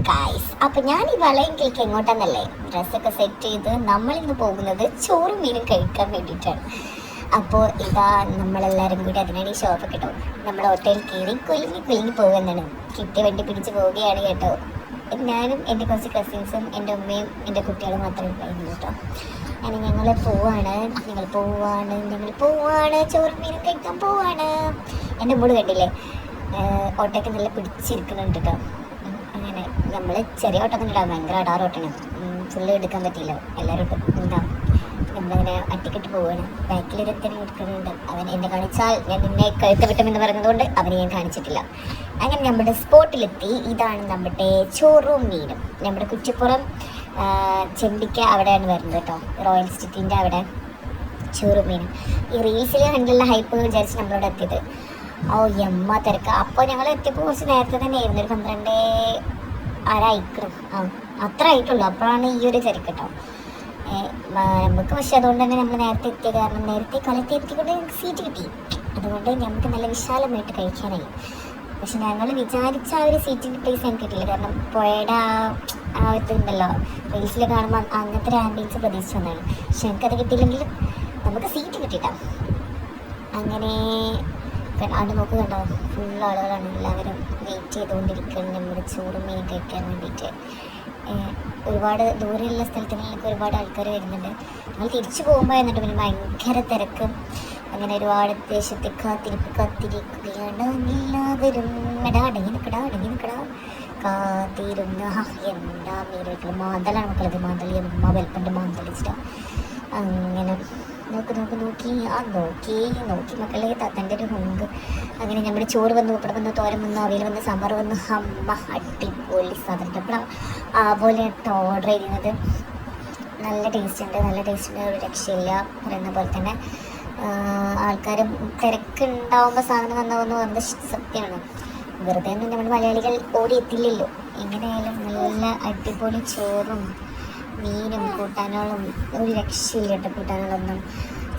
Guys, അപ്പൊ ഞാൻ ഈ വളയും കേക്ക് എങ്ങോട്ടാന്നല്ലേ, ഡ്രസ്സൊക്കെ സെറ്റ് ചെയ്ത് നമ്മളിന്ന് പോകുന്നത് ചോറും മീനും കഴിക്കാൻ വേണ്ടിയിട്ടാണ്. അപ്പോൾ ഇതാ നമ്മളെല്ലാവരും കൂടി അതിനാണ് ഈ ഷോപ്പ് കേട്ടോ. നമ്മുടെ ഹോട്ടലിൽ കയറി കുലുങ്ങി പോകുന്നതാണ്. കിട്ടിയ വണ്ടി പിടിച്ച് പോവുകയാണ് കേട്ടോ. ഞാനും എൻ്റെ കുറച്ച് കസിൻസും എൻ്റെ ഉമ്മയും എൻ്റെ കുട്ടികളും മാത്രമേ ഉണ്ടായിരുന്നു കേട്ടോ. അങ്ങനെ ഞങ്ങൾ പോവാണ് ചോറും മീനും കഴിക്കാൻ പോവാണ്. എൻ്റെ മൂട് കണ്ടില്ലേ, ഓട്ടോയ്ക്ക് നല്ല പിടിച്ചിരിക്കുന്നുണ്ട് കേട്ടോ. അങ്ങനെ നമ്മൾ ചെറിയ ഓട്ടൊക്കെ ഉണ്ടാവും, ഭയങ്കര അടാറോട്ടണം, ഫുള്ള് എടുക്കാൻ പറ്റിയില്ല. എല്ലാവരും ഉണ്ടാവും. നമ്മളിങ്ങനെ അട്ടിക്കിട്ട് പോവുകയാണ്. ബാക്കിലൊരുത്തനെ എടുക്കുന്നുണ്ട്. അവൻ എന്നെ കാണിച്ചാൽ ഞാൻ നിന്നെ കഴുത്ത് വിട്ടുമെന്ന് പറഞ്ഞതുകൊണ്ട് അവനെ ഞാൻ കാണിച്ചിട്ടില്ല. അങ്ങനെ നമ്മുടെ സ്പോട്ടിലെത്തി. ഇതാണ് നമ്മുടെ ചോറും മീനും. നമ്മുടെ കുറ്റിപ്പുറം ചെമ്പിക്ക അവിടെയാണ് വരുന്നത് കേട്ടോ, റോയൽ സ്റ്റിറ്റിൻ്റെ അവിടെ ചോറും മീനും. ഈ റീൽസിൽ കണ്ടുള്ള ഹൈപ്പ് വിചാരിച്ച് നമ്മളോട് എത്തിയത്. ഓ എമ്മ തിരക്ക്. അപ്പോൾ ഞങ്ങൾ എത്തിയപ്പോൾ കുറച്ച് നേരത്തെ തന്നെ ആയിരുന്നു, ഒരു 12:30 ആയിക്കണം. അത്ര ആയിട്ടുള്ളൂ. അപ്പോഴാണ് ഈ ഒരു തിരക്ക് കേട്ടോ നമുക്ക്. പക്ഷെ അതുകൊണ്ട് തന്നെ നമ്മൾ നേരത്തെ എത്തിയ കാരണം നേരത്തെ കാലത്ത് എത്തിക്കൊണ്ട് ഞങ്ങൾക്ക് സീറ്റ് കിട്ടി. അതുകൊണ്ട് നമുക്ക് നല്ല വിശാലമായിട്ട് കഴിക്കാനായി. പക്ഷെ ഞങ്ങൾ വിചാരിച്ച ആ ഒരു സീറ്റിൻ്റെ പ്ലേസ് എനിക്ക് കിട്ടിയില്ല. കാരണം പുഴയുടെ ആ ഒരു ഉണ്ടല്ലോ, റീൽസിൽ കാണുമ്പോൾ അങ്ങനത്തെ ഒരു ആംബിയൻസ് പ്രതീക്ഷിച്ചു വന്നതാണ്. പക്ഷെ എനിക്കത് കിട്ടിയില്ലെങ്കിലും നമുക്ക് സീറ്റ് കിട്ടിയിട്ടാണ്. അങ്ങനെ അവിടെ നോക്ക് കണ്ടോ, ഫുൾ ആളുകളാണ്. എല്ലാവരും വെയിറ്റ് ചെയ്തുകൊണ്ടിരിക്കുകയാണ് നമ്മുടെ ചോറും മീനും കഴിക്കാൻ വേണ്ടിയിട്ട്. ഒരുപാട് ദൂരെയുള്ള സ്ഥലത്ത് നിന്നൊക്കെ ഒരുപാട് ആൾക്കാർ വരുന്നുണ്ട്. നമ്മൾ തിരിച്ചു പോകുമ്പോൾ എന്നിട്ട് പിന്നെ ഭയങ്കര തിരക്കും. അങ്ങനെ ഒരുപാട് ദേശത്തെ കാത്തിരിക്കുകയാണ് എല്ലാവരും. അടങ്ങി നിൽക്കടാ കാത്തിരുന്ന എന്താ മീനായിട്ടുള്ള മാന്തലാണ് മക്കളത്. മാന്തളി അമ്മ വെൽപ്പൻ്റെ മാന്തളിച്ചിട്ടാ. അങ്ങനെ നോക്കി മക്കളെ, തത്തൻ്റെ ഒരു ഹുങ്ക്. അങ്ങനെ നമ്മുടെ ചോറ് വന്നു, ഉപ്പട വന്നു, തോരൻ വന്നു, അവിയൽ വന്നു, സാമ്പാർ വന്നു. അമ്മ അടിപൊളി സാധനം. അപ്പോൾ പോലെ ഓർഡർ ചെയ്യുന്നത് നല്ല ടേസ്റ്റ് ഉണ്ട്, ഒരു രക്ഷയില്ല. പറയുന്ന പോലെ തന്നെ ആൾക്കാരും തിരക്കുണ്ടാവുമ്പോൾ സാധനം വന്നതെന്ന് പറയുന്നത് സത്യമാണ്. വെറുതെ ഒന്നും നമ്മുടെ മലയാളികൾ ഓടിയെത്തില്ലല്ലോ. എങ്ങനെയായാലും നല്ല അടിപൊളി ചോറും മീനും കൂട്ടാനുകളും ഒരു രക്ഷയില്ല കേട്ടോ. കൂട്ടാനുകളൊന്നും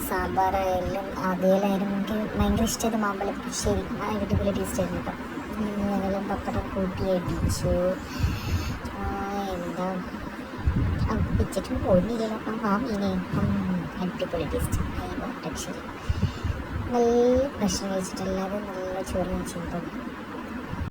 സാമ്പാറായാലും അവിയലായാലും എനിക്ക് ഭയങ്കര ഇഷ്ടമായത്. മാമ്പഴപ്പുളിശ്ശേരി അടിപൊളി ടേസ്റ്റ് ആയിരുന്നു കേട്ടോ. ഞങ്ങളും പപ്പടം കൂട്ടി അടിച്ചു. എന്താ പിച്ചിട്ടും പോയില്ലല്ലോ. ആ മീനെ അടിപൊളി ടേസ്റ്റ്, രക്ഷയില്ല. നല്ല ഭക്ഷണം കഴിച്ചിട്ട് എല്ലാവരും നല്ല ചോറ് കഴിച്ചിട്ടുണ്ടാവും.